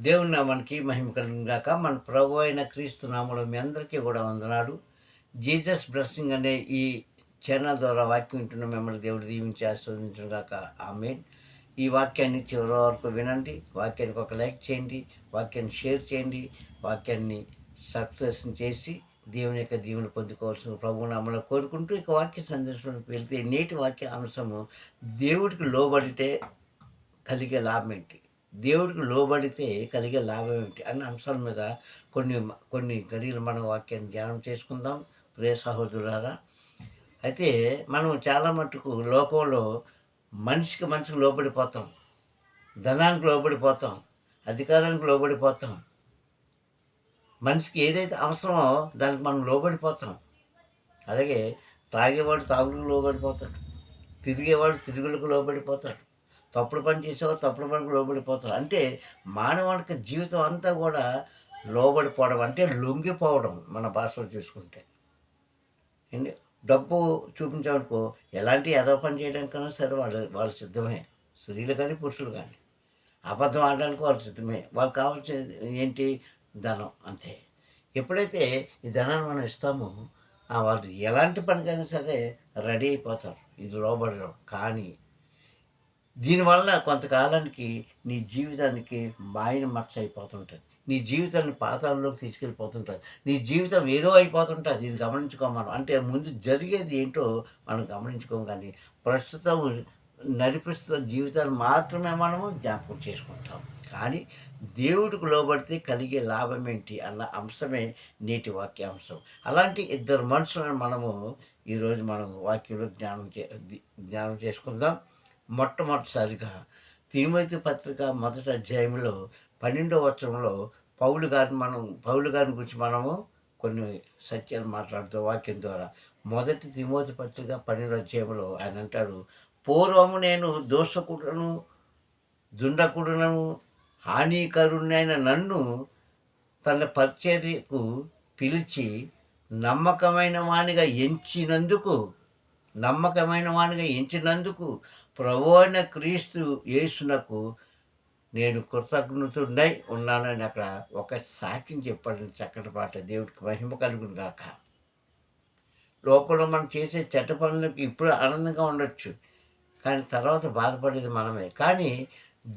దేవుని నామానికి మహిమ కలుగును గాక. మన ప్రభు అయిన క్రీస్తు నామములో మీ అందరికీ కూడా వందనాలు. జీసస్ బ్లెస్సింగ్ అనే ఈ ఛానల్ ద్వారా వాక్యం వింటున్న మిమ్మల్ని దేవుడు దీవించి ఆశీర్వదించును గాక. ఆమేన్. ఈ వాక్యాన్ని చివరి వరకు వినండి. వాక్యానికి ఒక లైక్ చేయండి. వాక్యాన్ని షేర్ చేయండి. వాక్యాన్ని సబ్స్క్రిప్షన్ చేసి దేవుని యొక్క దీవెన పొందుకోవాల్సిన ప్రభువు నామములో కోరుకుంటూ ఇక వాక్య సందేశంలోకి వెళ్తే నేటి వాక్య అంశము దేవుడికి లోబడితే కలిగే లాభం ఏంటి? దేవుడికి లోబడితే కలిగే లాభం ఏమిటి? అన్న అంశాల మీద కొన్ని గడియలు మనం వాక్యాన్ని ధ్యానం చేసుకుందాం ప్రియ సహోదరులారా. అయితే మనం చాలా మట్టుకు లోకంలో మనిషికి లోబడిపోతాం. ధనానికి లోబడిపోతాం. అధికారానికి లోబడిపోతాం. మనిషికి ఏదైతే అవసరమో దానికి మనం లోబడిపోతాం. అలాగే తాగేవాడు తాగుడుకు లోబడిపోతాడు. తిరిగేవాడు తిరుగులకు లోబడిపోతాడు. తప్పుడు పని చేసేవారు తప్పుడు పనికి లోబడిపోతారు. అంటే మానవాళిక జీవితం అంతా కూడా లోబడిపోవడం అంటే లొంగిపోవడం మన భాషలో చూసుకుంటే. ఏంటి డబ్బు చూపించామనుకో ఎలాంటి ఎదవ పని చేయడానికైనా సరే వాళ్ళు సిద్ధమే. స్త్రీలు కానీ పురుషులు కానీ అబద్ధం ఆడడానికి వాళ్ళు సిద్ధమే. వాళ్ళకి కావాల్సింది ఏంటి? ధనం అంతే. ఎప్పుడైతే ఈ ధనాన్ని మనం ఇస్తామో వాళ్ళు ఎలాంటి పనికైనా సరే రెడీ అయిపోతారు ఇది లోబడడం. కానీ దీనివల్ల కొంతకాలానికి నీ జీవితానికి మాయన మచ్చ అయిపోతుంటుంది. నీ జీవితాన్ని పాతాళంలోకి తీసుకెళ్ళిపోతుంటుంది. నీ జీవితం ఏదో అయిపోతుంటుంది. ఇది గమనించుకోం మనం. అంటే ముందు జరిగేది ఏంటో మనం గమనించుకోం. కానీ ప్రస్తుతం నడిపిస్తున్న జీవితాన్ని మాత్రమే మనము జ్ఞాపకం చేసుకుంటాం. కానీ దేవుడికి లోబడితే కలిగే లాభం ఏంటి అన్న అంశమే నేటి వాక్యాంశం. అలాంటి ఇద్దరు మనుషులను మనము ఈరోజు మనం వాక్యంలో జ్ఞానం చేసుకుందాం. మొట్టమొదటిసారిగా తిమోతి పత్రిక మొదటి అధ్యాయంలో 12వ వచనంలో పౌలు గారిని గురించి మనము కొన్ని సత్యాలు మాట్లాడుతూ వాక్యం ద్వారా. మొదటి తిమోతి పత్రిక 12వ అధ్యాయంలో ఆయన అంటాడు, పూర్వము నేను దోషకుడును దుండకుడును హానికరునైన నన్ను తన పరిచర్యకు పిలిచి నమ్మకమైన వానిగా ఎంచినందుకు ప్రభువైన అయిన క్రీస్తు యేసునకు నేను కృతజ్ఞతుడై ఉన్నానని అక్కడ ఒక సాక్ష్యం చెప్పాడని చక్కటి పాట. దేవుడికి మహిమ కలుగును గాక. లోకంలో మనం చేసే చెడ్డ పనులకు ఇప్పుడు ఆనందంగా ఉండొచ్చు, కానీ తర్వాత బాధపడేది మనమే. కానీ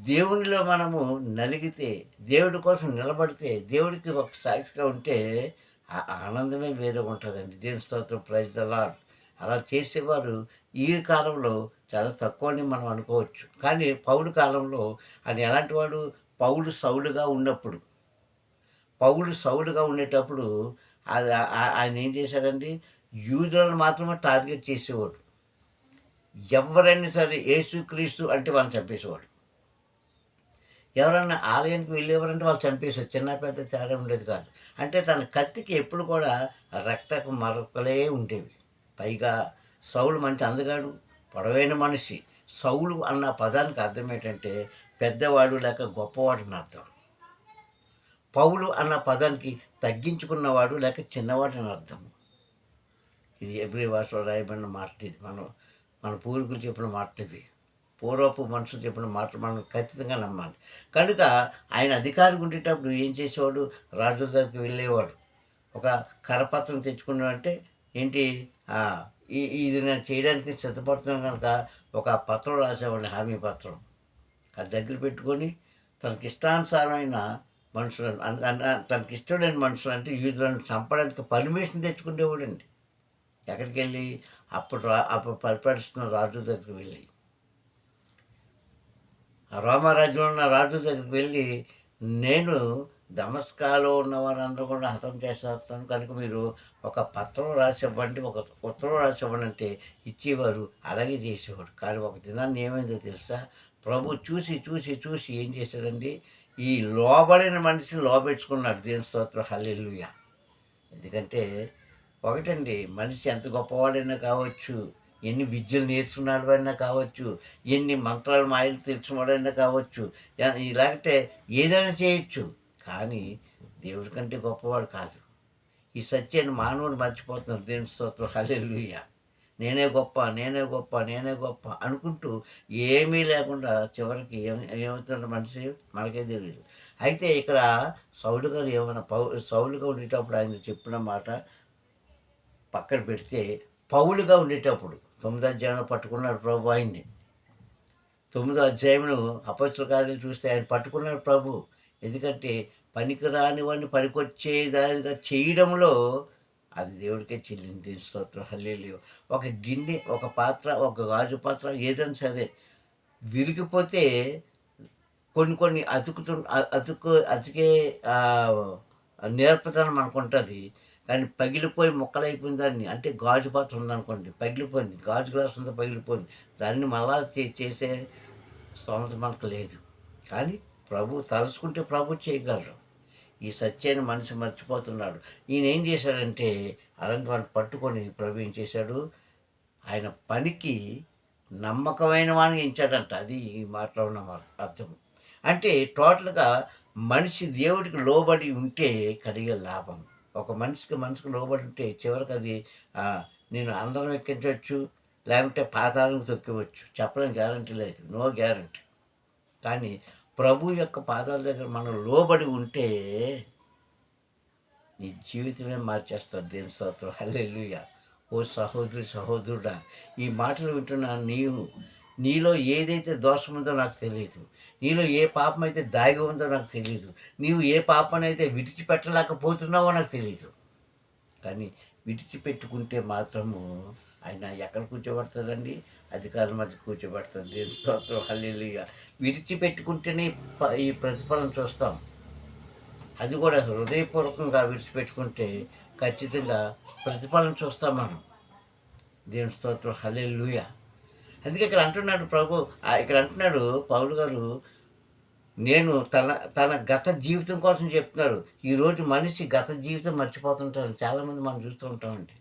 దేవునిలో మనము నలిగితే, దేవుడి కోసం నిలబడితే, దేవుడికి ఒక సాక్షిగా ఉంటే ఆ ఆనందమే వేరే ఉంటుందండి. దేవుని స్తోత్రం, ప్రైజ్ ద లార్డ్. అలా చేసేవారు ఈ కాలంలో చాలా తక్కువ అని మనం అనుకోవచ్చు. కానీ పౌలు కాలంలో ఆయన ఎలాంటి వాడు? పౌలు సౌలుగా ఉండేటప్పుడు ఆయన ఏం చేశాడండి? యూదులను మాత్రమే టార్గెట్ చేసేవాడు. ఎవరైనా సరే యేసుక్రీస్తు అంటే వాళ్ళని చంపేసేవాడు. ఎవరన్నా ఆలయానికి వెళ్ళేవారంటే వాళ్ళు చంపేసారు. చిన్న పెద్ద తేడా ఉండేది కాదు. అంటే తన కత్తికి ఎప్పుడు కూడా రక్తపు మరకలే ఉండేవి. పైగా సౌలు మంచి అందగాడు, పొడవైన మనిషి. సౌలు అన్న పదానికి అర్థం ఏంటంటే పెద్దవాడు లేక గొప్పవాడు అని అర్థం. పౌలు అన్న పదానికి తగ్గించుకున్నవాడు లేక చిన్నవాడు అని అర్థం. ఇది ఎబ్రీ భాషలో రాయబడిన మాట. ఇది మన పూర్వీకులు చెప్పిన మాట. ఇది పూర్వపు మనుషులు చెప్పిన మాట మనం ఖచ్చితంగా నమ్మాలి. కనుక ఆయన అధికారికి ఉండేటప్పుడు ఏం చేసేవాడు? రాజుల దగ్గరికి వెళ్ళేవాడు. ఒక కరపత్రం తెచ్చుకున్నాడంటే ఏంటి, ఇది నేను చేయడానికి సిద్ధపడుతున్నాను కనుక ఒక పత్రం రాసేవాడిని, హామీ పత్రం. అది దగ్గర పెట్టుకొని తనకి ఇష్టానుసారమైన మనుషులను తనకి ఇష్టమైన మనుషులు అంటే యూదులను చంపడానికి పర్మిషన్ తెచ్చుకునేవాడండి. ఎక్కడికి వెళ్ళి? అప్పుడు పరిపాలిస్తున్న రాజు దగ్గరికి వెళ్ళి, రోమరాజ్యంలో ఉన్న రాజు దగ్గరికి వెళ్ళి, నేను దమస్కాలో ఉన్న వారందరూ కూడా హతం చేసేస్తాను, కనుక మీరు ఒక పత్రం రాసివ్వండి, ఒక ఉత్తరం రాసివ్వండి అంటే ఇచ్చేవారు. అలాగే చేసేవాడు. కానీ ఒక దినాన్ని ఏమైందో తెలుసా? ప్రభు చూసి ఏం చేశాడండి? ఈ లోబడిన మనిషిని లోబెట్టుకున్నాడు. దేవుని స్తోత్రం, హల్లెలూయా. ఎందుకంటే ఒకటండి, మనిషి ఎంత గొప్పవాడైనా కావచ్చు, ఎన్ని విద్యలు నేర్చుకున్నాడైనా కావచ్చు, ఎన్ని మంత్రాలు మాయలు తెలిసినవాడైనా కావచ్చు, ఇలాగంటే ఏదైనా చేయొచ్చు. కానీ దేవుడి కంటే గొప్పవాడు కాదు. ఈ సత్యాన్ని మానవుడు మర్చిపోతున్నారు. దేవుని స్తోత్రం, హల్లెలూయా. నేనే గొప్ప, నేనే గొప్ప, నేనే గొప్ప అనుకుంటూ ఏమీ లేకుండా చివరికి ఏమవుతుందో మనిషి మనకే తెలియదు. అయితే ఇక్కడ సౌలు గారు ఏమన్నా సౌలుగా ఉండేటప్పుడు ఆయన చెప్పిన మాట పక్కన పెడితే, పౌలుగా ఉండేటప్పుడు 9వ అధ్యాయంలో పట్టుకున్నాడు ప్రభు ఆయన్ని. 9వ అధ్యాయంలో అపొస్తలుల కార్యాలు చూస్తే ఆయన పట్టుకున్నాడు ప్రభు. ఎందుకంటే పనికిరాని వాడిని పనికొచ్చేదానిగా చేయడంలో అది దేవుడికే చెల్లింది. స్తోత్రం హల్లెలూయా. ఒక గిన్నె, ఒక పాత్ర, ఒక గాజు పాత్ర ఏదైనా సరే విరిగిపోతే కొన్ని కొన్ని అతికే నేర్పతనం మనకుంటుంది. కానీ పగిలిపోయి ముక్కలైపోయిన దాన్ని, అంటే గాజు పాత్ర ఉందనుకోండి, పగిలిపోయింది, గాజు గ్లాస్ ఉందో పగిలిపోయింది, దాన్ని మళ్ళా చేసే స్తోమత మనకు లేదు. కానీ ప్రభు తలుచుకుంటే ప్రభు చేయగలరు. ఈ సత్యాన్ని మనిషి మర్చిపోతున్నాడు. ఈయన ఏం చేశాడంటే అలాంటి వాడిని పట్టుకొని ప్రభు ఏం చేశాడు, ఆయన పనికి నమ్మకమైన వాడిని ఎంచాడంట. అది ఈ మాటలో ఉన్న అర్థం. అంటే టోటల్గా మనిషి దేవుడికి లోబడి ఉంటే కలిగే లాభం. ఒక మనిషికి లోబడి ఉంటే చివరికి అది నేను అందరం ఎక్కించవచ్చు, లేకుంటే పాతాళానికి తొక్కివచ్చు. చెప్పడం గ్యారంటీ లేదు, నో గ్యారంటీ. కానీ ప్రభు యొక్క పాదాల దగ్గర మనం లోబడి ఉంటే నీ జీవితమే మార్చేస్తారు. దేవుని స్తోత్రం హల్లెలూయా. ఓ సహోదరి సహోదరుడా, ఈ మాటలు వింటున్న నీలో ఏదైతే దోషం ఉందో నాకు తెలియదు. నీలో ఏ పాపం అయితే దాగి ఉందో నాకు తెలియదు. నీవు ఏ పాపనైతే విడిచిపెట్టలేకపోతున్నావో నాకు తెలియదు. కానీ విడిచిపెట్టుకుంటే మాత్రము ఆయన ఎక్కడ కూర్చోబెడతాడండి? అధికారం మధ్య కూర్చోబెడతాడు. దేవుని స్తోత్రం హల్లెలూయా. విడిచిపెట్టుకుంటేనే ఈ ప్రతిఫలం చూస్తాం. అది కూడా హృదయపూర్వకంగా విడిచిపెట్టుకుంటే ఖచ్చితంగా ప్రతిఫలం చూస్తాం మనం. దేవుని స్తోత్రం హల్లెలూయా. అందుకే ఇక్కడ అంటున్నాడు ప్రభు, ఇక్కడ అంటున్నాడు పౌలు గారు, నేను తన గత జీవితం కోసం చెప్తున్నాడు. ఈరోజు మనిషి గత జీవితం మర్చిపోతుంటారు. చాలామంది మనం చూస్తూ ఉంటామండి.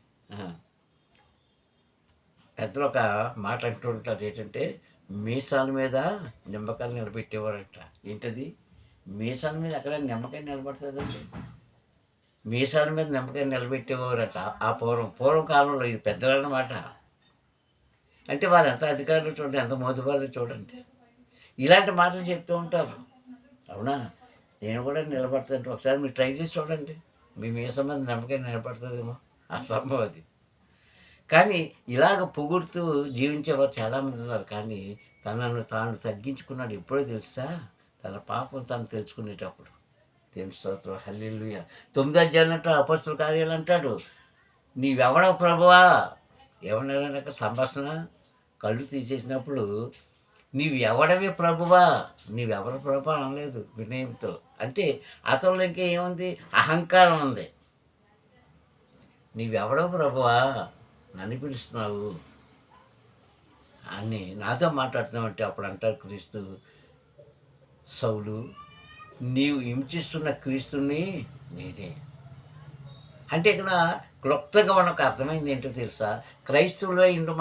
పెద్దలు ఒక మాట అంటూ ఉంటారు, ఏంటంటే మీసాల మీద నిమ్మకాయలు నిలబెట్టేవారంట. ఏంటది? మీసాల మీద ఎక్కడ నిమ్మకాయ నిలబడుతుందండి? మీసాల మీద నిమ్మకాయ నిలబెట్టేవారట ఆ పూర్వకాలంలో. ఇది పెద్దలన్నమాట. అంటే వాళ్ళు ఎంత అధికారులు చూడండి, ఎంత మోదుబారులు చూడండి. ఇలాంటి మాటలు చెప్తూ ఉంటారు. అవునా? నేను కూడా నిలబడుతుంటే ఒకసారి మీరు ట్రై చేసి చూడండి. మీ మీసం మీద నిమ్మకాయ నిలబడుతుందేమో, అసంభవం అది. కానీ ఇలాగ పొగుడుతూ జీవించేవారు చాలామంది ఉన్నారు. కానీ తనను తాను తగ్గించుకున్నాడు. ఎప్పుడో తెలుసా? తన పాపం తను తెలుసుకునేటప్పుడు. దేవుని స్తోత్రం హల్లెలూయా. 9వ అధ్యాయంలో అపొస్తలుల కార్యాలు అంటాడు, నీవెవడో ప్రభువా? ఎవరినైనా సంభాషణ కళ్ళు తీసేసినప్పుడు నీవు ఎవడవే ప్రభువా, నీవెవరు ప్రభు అనలేదు వినయంతో. అంటే అతనిలో ఇంకా ఏముంది? అహంకారం ఉంది. నీవెవడో ప్రభువా, నన్ను పిలుస్తున్నావు అని నాతో మాట్లాడుతున్నావంటే అప్పుడు అంటారు క్రీస్తు, సౌలు నీవు హింసిస్తున్న క్రీస్తుని నేనే. అంటే ఇక్కడ క్లుప్తంగా మనకు అర్థమైంది ఏంటో తెలుసా? క్రైస్తవులే ఇంటూ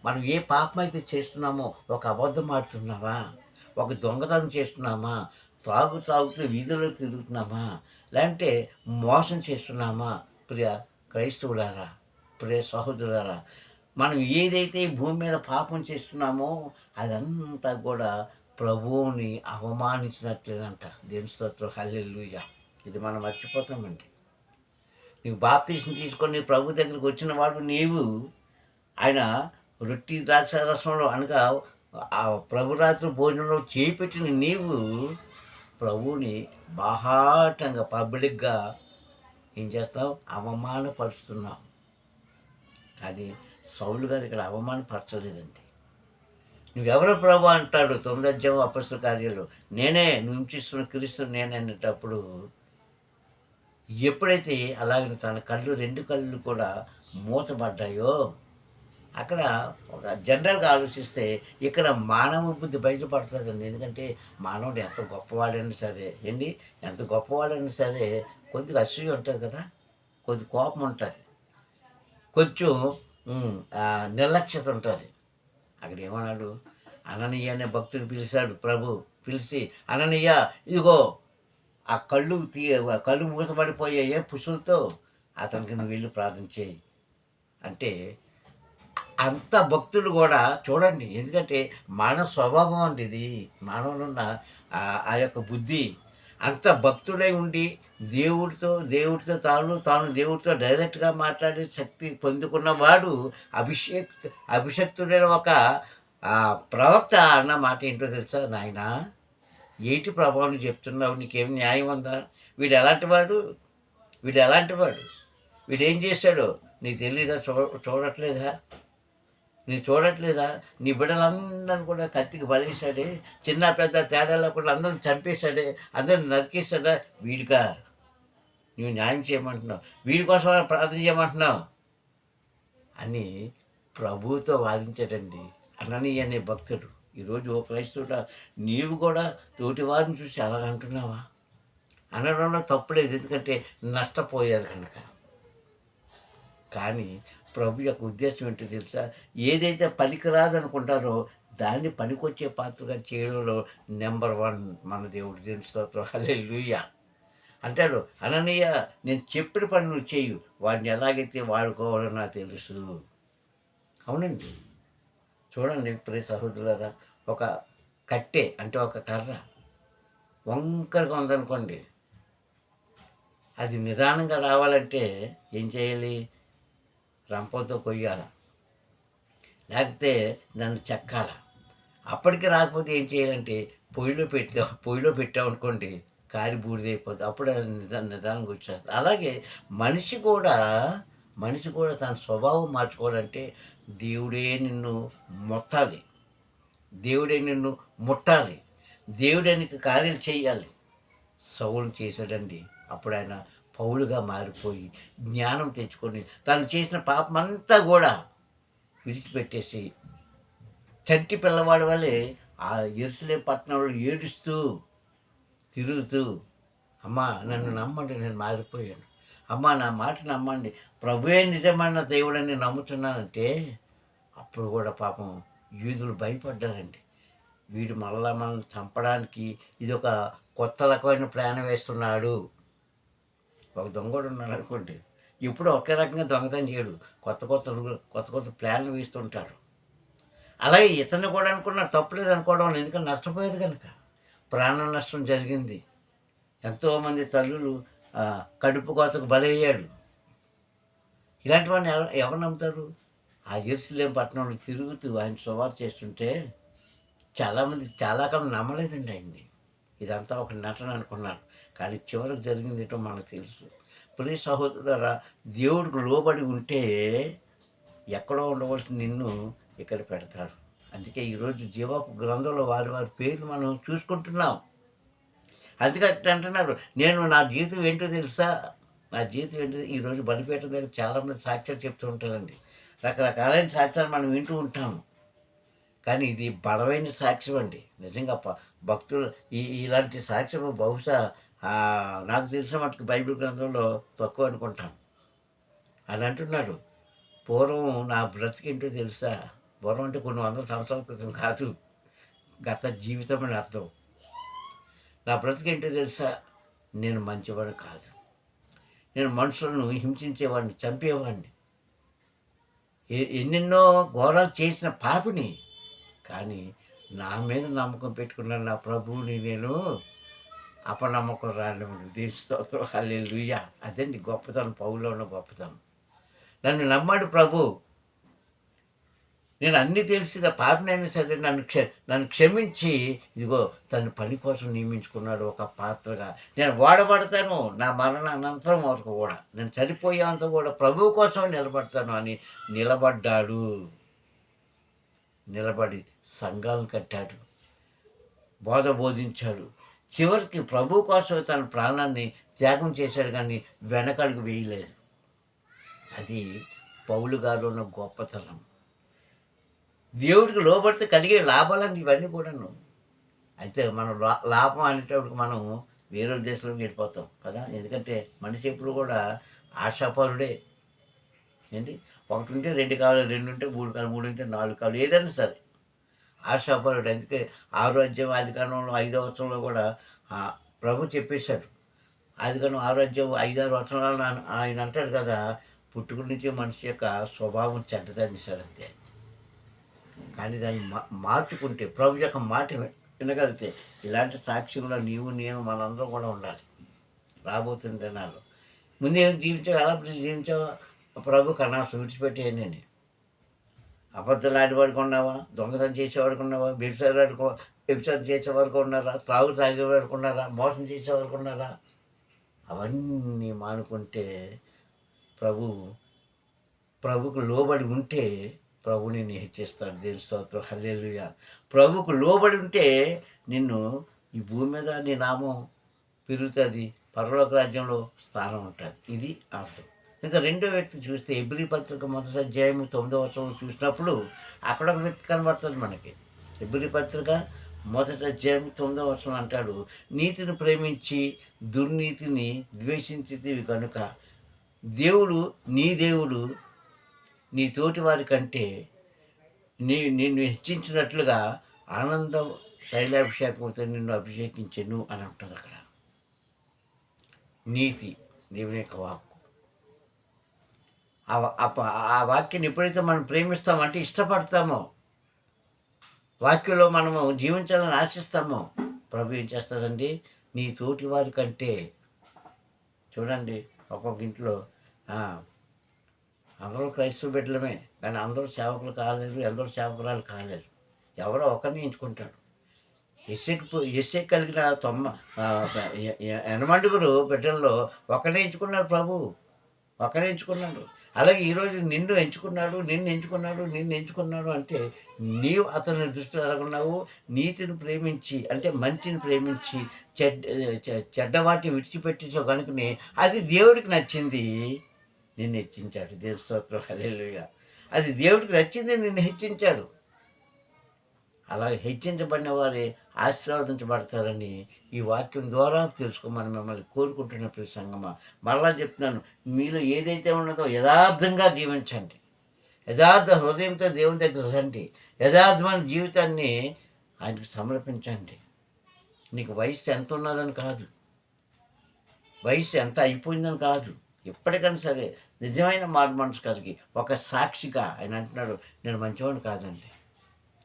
మనం ఏ పాపం అయితే చేస్తున్నామో, ఒక అబద్ధం ఆడుతున్నామా, ఒక దొంగతనం చేస్తున్నామా, తాగుతూ వీధుల్లో తిరుగుతున్నామా, లేదంటే మోసం చేస్తున్నామా? ప్రియ క్రైస్తవులారా, ప్రియ సహోదరులారా, మనం ఏదైతే భూమి మీద పాపం చేస్తున్నామో అదంతా కూడా ప్రభువుని అవమానించినట్లేనంట. దేవుని స్తోత్రం హల్లెలూయా. ఇది మనం మర్చిపోతామండి. నీవు బాప్తీసం తీసుకొని ప్రభు దగ్గరికి వచ్చిన వాడు నీవు. ఆయన రొట్టి ద్రాక్ష రసంలో అనగా ఆ ప్రభురాత్రి భోజనంలో చేపెట్టిన నీవు ప్రభువుని బాహాటంగా పబ్లిక్గా ఏం చేస్తావు? అవమానపరుస్తున్నావు. కానీ సౌలు గారు ఇక్కడ అవమానపరచలేదండి. నువ్వెవరో ప్రభు అంటాడు 9వ అధ్యాయం అపొస్తలుల కార్యాలు. నేనే, నువ్వు హింసిస్తున్న క్రీస్తు నేనే అనేటప్పుడు ఎప్పుడైతే అలాగే తన రెండు కళ్ళు కూడా మూతబడ్డాయో, అక్కడ ఒక జనరల్గా ఆలోచిస్తే ఇక్కడ మానవ బుద్ధి బయటపడుతుందండి. ఎందుకంటే మానవుడు ఎంత గొప్పవాడైనా సరే ఎంత గొప్పవాడైనా సరే కొద్దిగా అసూయ ఉంటుంది కదా, కొద్ది కోపం ఉంటుంది, కొంచెం నిర్లక్ష్యత ఉంటుంది. అక్కడ ఏమన్నాడు? అననీయ అనే భక్తుని పిలిచాడు ప్రభు. పిలిచి, అననీయ ఇదిగో ఆ కళ్ళు మూతపడిపోయాయే పుసులతో, అతనికి నువ్వు వెళ్ళి ప్రార్థన చేయి అంటే అంత భక్తులు కూడా చూడండి. ఎందుకంటే మానవ స్వభావం అండి ఇది. మానవులో ఉన్న ఆ యొక్క బుద్ధి. అంత భక్తుడై ఉండి దేవుడితో తాను దేవుడితో డైరెక్ట్‌గా మాట్లాడే శక్తి పొందుకున్నవాడు అభిషిక్తుడైన ఒక ప్రవక్త అన్న మాట ఏంటో తెలుసా? నాయనా ఏంటి ప్రభు నువ్వు చెప్తున్నావు? నీకేం న్యాయం ఉందా? వీడు ఎలాంటి వాడు? వీడు ఎలాంటి వాడు? వీడేం చేశాడో నీకు తెలీదా? చూడట్లేదా? నీవు చూడట్లేదా? నీ బిడ్డలందరిని కూడా కత్తికి బలిసాడే, చిన్న పెద్ద తేడా లేకుండా అందరిని చంపేశాడే, అందరిని నరికేశాడా? వీడికా నువ్వు న్యాయం చేయమంటున్నావు? వీడి కోసం ప్రార్థన చేయమంటున్నావు అని ప్రభువుతో వాదించాడండి అననీయ అనే భక్తుడు. ఈరోజు ఓ క్రైస్తవుడా నీవు కూడా తోటి వారిని చూసి అలాగ అంటున్నావా? అనడంలో తప్పులేదు, ఎందుకంటే నష్టపోయారు కనుక. కానీ ప్రభు యొక్క ఉద్దేశం ఏంటో తెలుసా? ఏదైతే పనికిరాదనుకుంటారో దాన్ని పనికొచ్చే పాత్రగా చేయడంలో నెంబర్ 1 మన దేవుడు. దేవుని స్తోత్రం, హల్లెలూయా. అంటాడు, అననీయ నేను చెప్పిన పని నువ్వు చేయు, వాడిని ఎలాగైతే వాడుకోవాలో నాకు తెలుసు. అవునండి. చూడండి ప్రియ సహోదరులారా, ఒక కట్టె అంటే ఒక కర్ర వంకరగా ఉందనుకోండి, అది నిదానంగా రావాలంటే ఏం చేయాలి? రంపంతో కొయ్యాల, లేకపోతే దాన్ని చెక్కాల. అప్పటికి రాకపోతే ఏం చేయాలంటే పొయ్యిలో పెట్టామనుకోండి, కాలి బూడిదైపోతుంది. అప్పుడు అది నిదానంగా వచ్చేస్తుంది. అలాగే మనిషి కూడా తన స్వభావం మార్చుకోవాలంటే దేవుడే నిన్ను మొత్తాలి, దేవుడే నిన్ను ముట్టాలి, దేవుడే నీకు కార్యాలు చేయాలి. సౌలు చేశాడండి. అప్పుడు ఆయన పౌలుగా మారిపోయి జ్ఞానం తెచ్చుకొని తను చేసిన పాపమంతా కూడా విడిచిపెట్టేసి చంటి పిల్లవాడి వల్లే ఆ యెరూషలేము పట్టణంలో ఏడుస్తూ తిరుగుతూ, అమ్మా నన్ను నమ్మండి, నేను మారిపోయాను, అమ్మా నా మాట నమ్మండి, ప్రభువే నిజమైన దేవుడని నమ్ముతున్నానంటే అప్పుడు కూడా పాపం యూదులు భయపడ్డారండి. వీడు మళ్ళా మనల్ని చంపడానికి ఇది ఒక కొత్త రకమైన ప్లాన్ వేస్తున్నాడు. ఒక దొంగోడు ఉన్నాడు అనుకోండి, ఎప్పుడు ఒకే రకంగా దొంగతనం చేయడు, కొత్త ప్లాన్లు వేస్తుంటారు. అలాగే ఇతన్ని కూడా అనుకున్నారు, తప్పులేదు అనుకోవడం, ఎందుకంటే నష్టపోయారు కనుక. ప్రాణ నష్టం జరిగింది. ఎంతోమంది తల్లులు కడుపు కోతకు బలయ్యాడు. ఇలాంటివన్నీ ఎవరు నమ్ముతారు? ఆ యెరూషలేము పట్టణంలో తిరుగుతూ ఆయన సువార్త చేస్తుంటే చాలామంది చాలా కాలం నమ్మలేదండి ఆయన్ని. ఇదంతా ఒక నటన అనుకున్నారు. కానీ చివరికి జరిగింది ఏంటో మనకు తెలుసు. ప్రియ సహోదరులారా, దేవుడికి లోబడి ఉంటే ఎక్కడో ఉండవలసిన నిన్ను ఇక్కడ పెడతాడు. అందుకే ఈరోజు జీవపు గ్రంథంలో వారి పేర్లు మనం చూసుకుంటున్నాం. అందుకే అంటున్నారు, నా జీవితం ఏంటో తెలుసా? నా జీవితం ఏంటో ఈరోజు బలిపీఠం దగ్గర చాలామంది సాక్ష్యాలు చెప్తూ ఉంటారండి. రకరకాలైన సాక్ష్యాలు మనం వింటూ ఉంటాము. కానీ ఇది బలమైన సాక్ష్యం అండి. నిజంగా భక్తులు ఇలాంటి సాక్ష్యం బహుశా నాకు తెలిసిన మటుకు బైబిల్ గ్రంథంలో తక్కువ అనుకుంటాను. అని అంటున్నాడు, పూర్వం నా బ్రతికేంటో తెలుసా? పూర్వం అంటే కొన్ని వందల సంవత్సరాల క్రితం కాదు, గత జీవితం అని అర్థం. నా బ్రతికేంటో తెలుసా? నేను మంచివాడు కాదు, నేను మనుషులను హింసించేవాడిని, చంపేవాడిని, ఎన్నెన్నో ఘోరాలు చేసిన పాపిని. కానీ నా మీద నమ్మకం పెట్టుకున్న నా ప్రభువుని నేను అపనమ్మకం రానివ్వను. దేవుని స్తోత్రం, హల్లెలూయా. అదండి గొప్పతనం, పౌలులో ఉన్న గొప్పతనం. నన్ను నమ్మాడు ప్రభు. నేను అన్నీ తెలిసిన పాపినైనా సరే నన్ను క్షమించి ఇదిగో తన పని కోసం నియమించుకున్నాడు ఒక పాత్రగా. నేను వాడబడతాను నా మరణ అనంతరం వరకు కూడా, నేను చనిపోయేంత కూడా ప్రభువు కోసం నిలబడతాను అని నిలబడ్డాడు. నిలబడి సంఘాలను కట్టాడు, బోధ బోధించాడు. చివరికి ప్రభు కోసం తన ప్రాణాన్ని త్యాగం చేశాడు, కానీ వెనకడుగు వేయలేదు. అది పౌలు గారు ఉన్న గొప్పతనం. దేవుడికి లోబడితే కలిగే లాభాలని ఇవన్నీ కూడాను. అయితే మనం లాభం అనేటప్పుడు మనం వేరే దేశంలోకి వెళ్ళిపోతాం కదా. ఎందుకంటే మనిషి ఎప్పుడు కూడా ఆశాపరుడే. ఏంటి, ఒకటి ఉంటే 2 కావాలి, 2 ఉంటే 3 కావాలి, 3 ఉంటే 4 కావాలి, ఏదైనా సరే ఆశాపరుడు. అందుకే 6వ అధ్యాయం ఆదికాండంలో 5వ వచనంలో కూడా ప్రభు చెప్పేశాడు. ఆదికాండం 6వ అధ్యాయం 5-6 వచనాలను ఆయన అంటాడు కదా, పుట్టుక నుంచి మనిషి యొక్క స్వభావం చెడ్డదనేసాడు. అంతే. కానీ దాన్ని మార్చుకుంటే ప్రభు యొక్క మాట వినగలిగితే ఇలాంటి సాక్ష్యంలో నీవు నేను మనందరం కూడా ఉండాలి రాబోతున్న దినాల్లో. ముందేం జీవించావు, ఎలా జీవించావా? ప్రభు కన్నాసు విడిచిపెట్టేయని అబద్ధాలు ఆడేవాడికి ఉన్నావా? దొంగతనం చేసేవాడికి ఉన్నావా? వ్యభిచారం చేసేవారికి ఉన్నారా? తాగేవాడికి ఉన్నారా? మోసం చేసేవారికి ఉన్నారా? అవన్నీ మానుకుంటే ప్రభుకు లోబడి ఉంటే ప్రభు నిన్ను హెచ్చిస్తాడు. దేవుని స్తోత్రం, హల్లెలూయా. ప్రభుకు లోబడి ఉంటే నిన్ను ఈ భూమి మీద నీ నామం పెరుగుతుంది, పరలోక రాజ్యంలో స్థానం ఉంటుంది. ఇది అర్థం. ఇంకా రెండో వ్యక్తి చూస్తే హెబ్రీ పత్రిక 1వ అధ్యాయము 9వ వచనం చూసినప్పుడు అక్కడ ఒక వ్యక్తి కనబడుతుంది మనకి. హెబ్రీ పత్రిక 1వ అధ్యాయం 9వ వచనం అంటాడు, నీతిని ప్రేమించి దుర్నీతిని ద్వేషించితివి కనుక దేవుడు నీ తోటి వారి కంటే నిన్ను హెచ్చించినట్లుగా ఆనందం తైలాభిషేకంతో నిన్ను అభిషేకించెను అని అంటుంది అక్కడ. నీతి దేవుని యొక్క వాక్కు. ఆ వాక్యాన్ని ఎప్పుడైతే మనం ప్రేమిస్తామంటే ఇష్టపడతామో, వాక్యంలో మనము జీవించాలని ఆశిస్తామో, ప్రభు ఏం చేస్తాడండి? నీ తోటి వారి కంటే. చూడండి, ఒక్కొక్క ఇంట్లో అందరూ క్రైస్తవ బిడ్డలమే, కానీ అందరూ సేవకులు కాలేరు, అందరూ సేవకురాలు కాలేరు. ఎవరో ఒకరిని ఎంచుకుంటాడు. ఎస్సెకి కలిగిన 80 బిడ్డల్లో ఒకరిని ఎంచుకున్నాడు ప్రభు, ఒకరిని ఎంచుకున్నాడు. అలాగే ఈరోజు నిన్ను ఎంచుకున్నాడు అంటే నీవు అతని దృష్టిలో ఎలాగున్నావు? నీతిని ప్రేమించి అంటే మంచిని ప్రేమించి చెడ్డవాటిని విడిచిపెట్టేసావు కనుకనే అది దేవుడికి నచ్చింది, నిన్ను హెచ్చించాడు. దేవుని స్తోత్రం, హల్లెలూయా. అది దేవుడికి నచ్చింది, నిన్ను హెచ్చించాడు. అలాగే హెచ్చించబడిన వారే ఆశీర్వదించబడతారని ఈ వాక్యం ద్వారా తెలుసుకోమని మిమ్మల్ని కోరుకుంటున్న ప్రతి సంగమా. మరలా చెప్తున్నాను, మీలో ఏదైతే ఉన్నదో యథార్థంగా జీవించండి, యథార్థ హృదయంతో దేవుని దగ్గర రండి, యథార్థమైన జీవితాన్ని ఆయనకు సమర్పించండి. నీకు వయసు ఎంత ఉన్నదని కాదు, వయసు ఎంత అయిపోయిందని కాదు, ఎప్పటికైనా సరే నిజమైన మారు మనసు కలిగి ఒక సాక్షిగా ఆయన అంటున్నాడు, నేను మంచివాడిని కాదండి.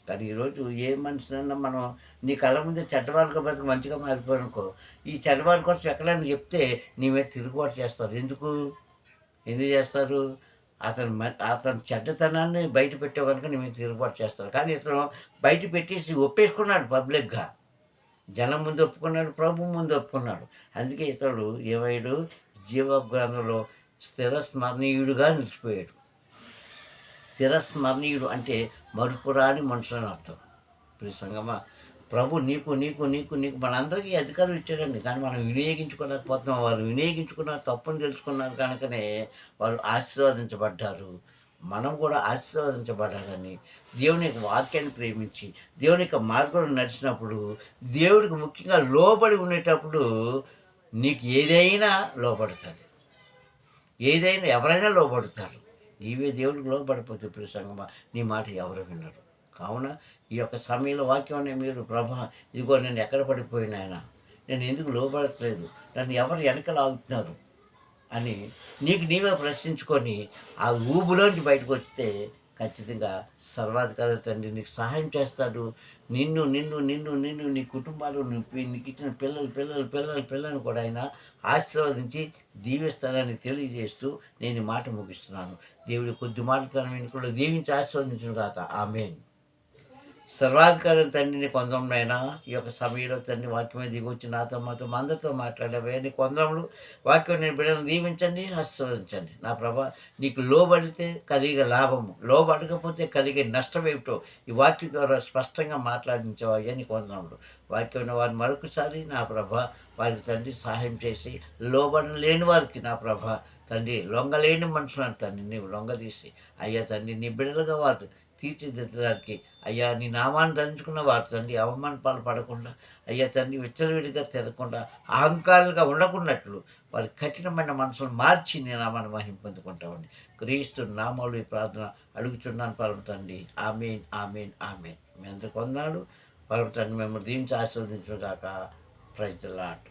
కానీ ఈరోజు ఏ మనిషినన్నా మనం నీ కళ్ళ ముందే చెడ్డవాళ్ళకి బతికి మంచిగా మారిపోయానుకో, ఈ చెడ్డవాళ్ళ కోసం ఎక్కడైనా చెప్తే నీ మీద తిరుగుబాటు చేస్తారు. ఎందుకు చేస్తారు? అతను చెడ్డతనాన్ని బయట పెట్టే కనుక నీ మీద తిరుగుబాటు చేస్తారు. కానీ ఇతను బయట పెట్టేసి ఒప్పేసుకున్నాడు పబ్లిక్గా, జనం ముందు ఒప్పుకున్నాడు, ప్రభు ముందు ఒప్పుకున్నాడు. అందుకే ఇతడు ఏమయ్యాడు? జీవ గ్రంథంలో స్థిరస్మరణీయుడుగా నిలిచిపోయాడు. స్థిరస్మరణీయుడు అంటే మరుపురాని మనుషులు అని అర్థం. ప్రియ సంగమా, ప్రభు నీకు మనందరికీ అధికారం ఇచ్చాడండి, కానీ మనం వినియోగించుకోలేకపోతున్నాం. వారు వినియోగించుకున్నారు, తప్పుని తెలుసుకున్నారు కనుకనే వారు ఆశీర్వదించబడ్డారు. మనం కూడా ఆశీర్వదించబడాలని దేవుని యొక్క వాక్యాన్ని ప్రేమించి దేవుని యొక్క మార్గంలో నడిచినప్పుడు, దేవుడికి ముఖ్యంగా లోబడి ఉండేటప్పుడు నీకు ఏదైనా లోబడుతుంది, ఎవరైనా లోబడతారు. నీవే దేవుడికి లోబడిపోతే ప్రియ సంగమా, నీ మాట ఎవరు వినరు. కావున ఈ యొక్క సమయంలో వాక్యాన్ని మీరు, ప్రభా ఇదిగో నేను ఎక్కడ పడిపోయినా ఆయన, నేను ఎందుకు లోబడట్లేదు, నన్ను ఎవరు వెనకలు ఆగుతున్నారు అని నీవే ప్రశ్నించుకొని ఆ ఊబులోంచి బయటకు వస్తే ఖచ్చితంగా సర్వాధికారి తండ్రి నీకు సహాయం చేస్తాడు. నిన్ను నీ కుటుంబాలు, నీకు ఇచ్చిన పిల్లలు కూడా ఆయన ఆశీర్వదించి దీవిస్తానని తెలియజేస్తూ నేను మాట ముగిస్తున్నాను. దేవుడి కొద్ది మాటలను విని కూడా దీవించి ఆశీర్వదించును గాక. ఆమేన్. సర్వాధికారం తండ్రిని కొందమునైనా ఈ యొక్క సమయంలో తండ్రి వాక్యం మీద దిగొచ్చి నాతో అందరితో మాట్లాడేవే నీ కొందములు వాక్యం నేను బిడ్డను దీవించండి, ఆశీర్వదించండి. నా ప్రభా, నీకు లోబడితే కలిగే లాభము, లోబడకపోతే కలిగే నష్టం ఏమిటో ఈ వాక్యం ద్వారా స్పష్టంగా మాట్లాడించేవా నీ కొందములు. వాక్యం వారిని మరొకసారి నా ప్రభా వారికి తండ్రి సహాయం చేసి, లోబడలేని వారికి నా ప్రభా తండ్రి లొంగలేని మనుషులను తండ్రి నీవు లొంగదీసి అయ్యా తండ్రి నీ బిడ్డలుగా వారు తీర్చిదిద్దడానికి అయ్యా నీ నామాన్ని ధరించుకున్న వారు తండ్రి అవమాన పాలు పడకుండా అయ్యా తండ్రి విచ్చలవిడిగా తిరగకుండా అహంకారులుగా ఉండకున్నట్లు వారి కఠినమైన మనసును మార్చి నీ నామాన్ని మహిమ పొందుకుంటామండి. క్రీస్తు నామాలు ఈ ప్రార్థన అడుగుచున్నాను పరమ తండ్రి. ఆమేన్, ఆమేన్, ఆమేన్. మీ అందరు కొందనాలు. పరమ తండ్రి మిమ్మల్ని దీవించి ఆశీర్వదించుగాక. Praise the lord.